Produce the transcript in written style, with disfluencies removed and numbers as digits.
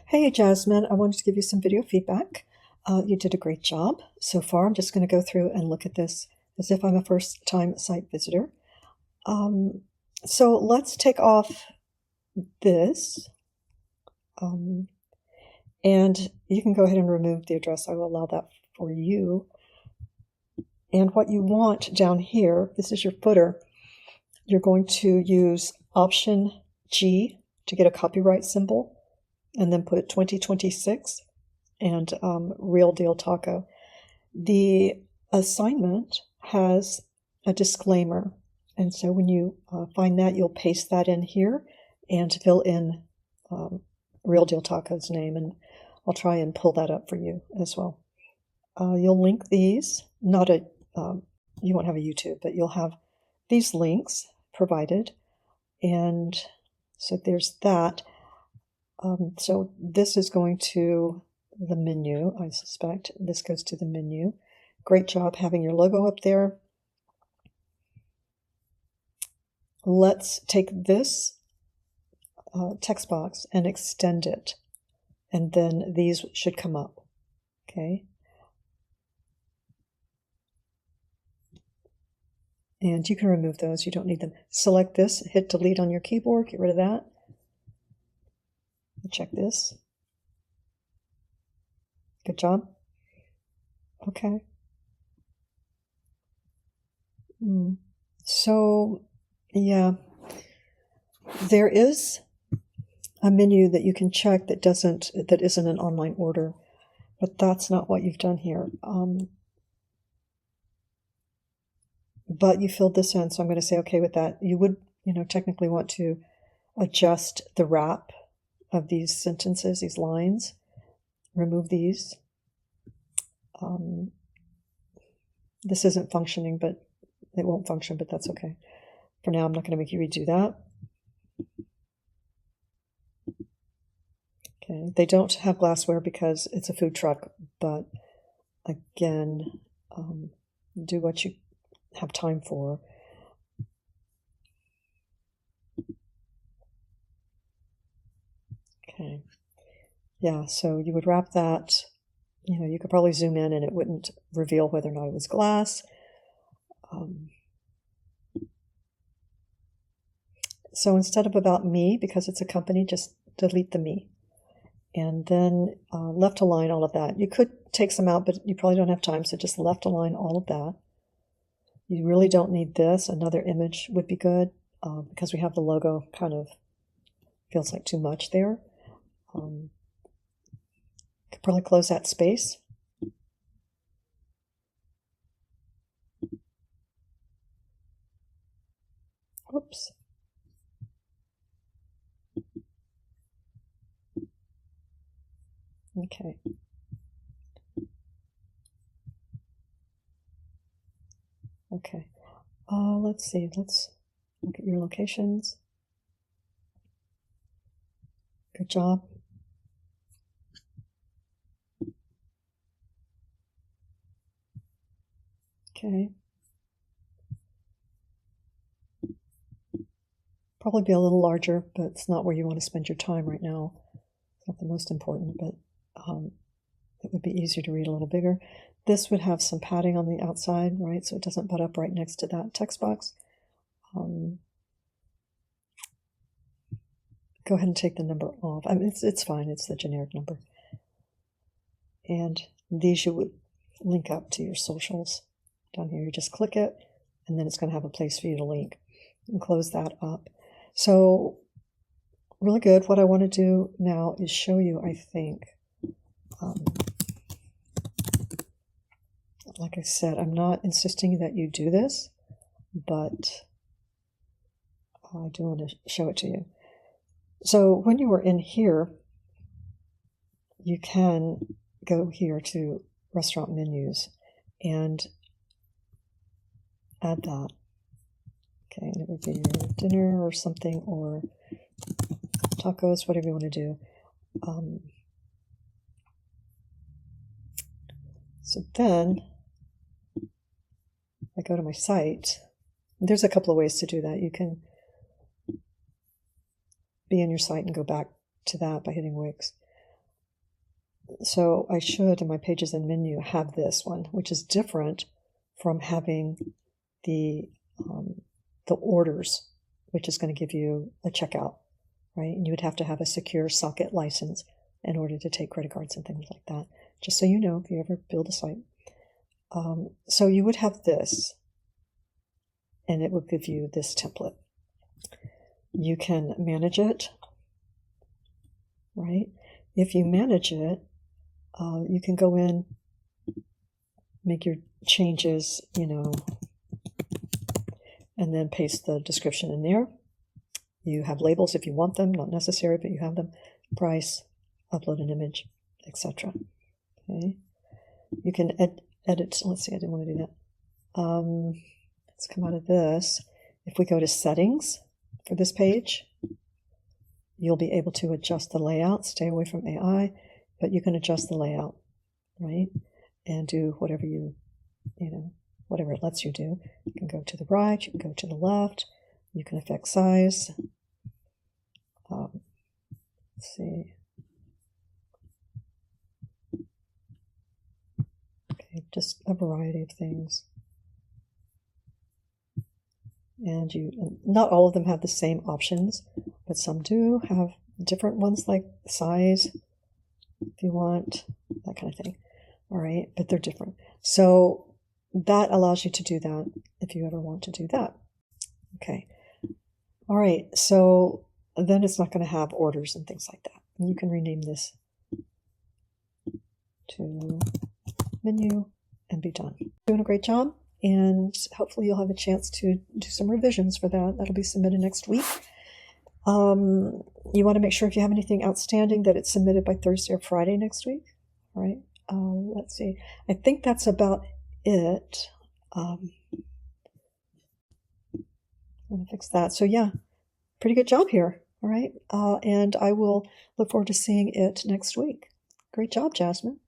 Hey Jasmine, I wanted to give you some video feedback. You did a great job so far. I'm just going to go through and look at this as if I'm a first-time site visitor. Um, so let's take off this, um, and you can go ahead and remove the address. I will allow that for you. And what you want down here, this is your footer. You're going to use Option G to get a copyright symbol, and then put 2026 and Real Deal Taco. The assignment has a disclaimer, and so when you find that, you'll paste that in here and fill in Real Deal Taco's name, and I'll try and pull that up for you as well. You'll link these, you won't have a YouTube, but you'll have these links provided, and so there's that. So this is going to the menu, I suspect. This goes to the menu. Great job having your logo up there. Let's take this text box and extend it, and then these should come up. Okay. And you can remove those. You don't need them. Select this, hit delete on your keyboard, get rid of that. Check this. Good job. Okay. So, yeah, there is a menu that you can check that isn't an online order, but that's not what you've done here. But you filled this in, so I'm going to say okay with that. You would, technically want to adjust the wrap of these sentences, these lines. Remove these. This isn't functioning, but it won't function, but that's okay. For now, I'm not going to make you redo that. Okay, they don't have glassware because it's a food truck, but again, do what you have time for. Okay. Yeah, so you would wrap that, you could probably zoom in and it wouldn't reveal whether or not it was glass. So instead of about me, because it's a company, just delete the me. And then left align all of that. You could take some out, but you probably don't have time, so just left align all of that. You really don't need this. Another image would be good because we have the logo, kind of feels like too much there. Could probably close that space. Whoops. Okay. Okay. Let's see. Let's look at your locations. Good job. Okay. Probably be a little larger, but it's not where you want to spend your time right now. It's not the most important, but it would be easier to read a little bigger. This would have some padding on the outside, right? So it doesn't butt up right next to that text box. Go ahead and take the number off. I mean, it's fine. It's the generic number. And these you would link up to your socials. Down here, you just click it, and then it's going to have a place for you to link. And close that up. So, really good. What I want to do now is show you, I think, like I said, I'm not insisting that you do this, but I do want to show it to you. So when you were in here, you can go here to restaurant menus and add that. Okay, and it would be your dinner or something, or tacos, whatever you want to do. So then I go to my site. There's a couple of ways to do that. You can be in your site and go back to that by hitting Wix. So I should, in my pages and menu, have this one, which is different from having the orders, which is going to give you a checkout, right? And you would have to have a secure socket license in order to take credit cards and things like that. Just so you know, if you ever build a site. So you would have this, and it would give you this template. You can manage it, right? If you manage it, you can go in, make your changes, and then paste the description in there. You have labels if you want them, not necessary, but you have them. Price, upload an image, etc. Okay. You can edit. Let's see, I didn't want to do that. Let's come out of this. If we go to settings for this page, you'll be able to adjust the layout. Stay away from AI, but you can adjust the layout, right? And do whatever whatever it lets you do. You can go to the right, you can go to the left, you can affect size. Let's see. Okay, just a variety of things. And not all of them have the same options, but some do have different ones, like size, if you want, that kind of thing. All right, but they're different. So that allows you to do that if you ever want to do that. Okay. All right, so then it's not going to have orders and things like that. And you can rename this to menu and be done. Doing a great job. And hopefully you'll have a chance to do some revisions for that. That'll be submitted next week. You want to make sure if you have anything outstanding that it's submitted by Thursday or Friday next week. All right. Let's see. I think that's about it. I'm going to fix that. So yeah, pretty good job here. All right. And I will look forward to seeing it next week. Great job, Jasmine.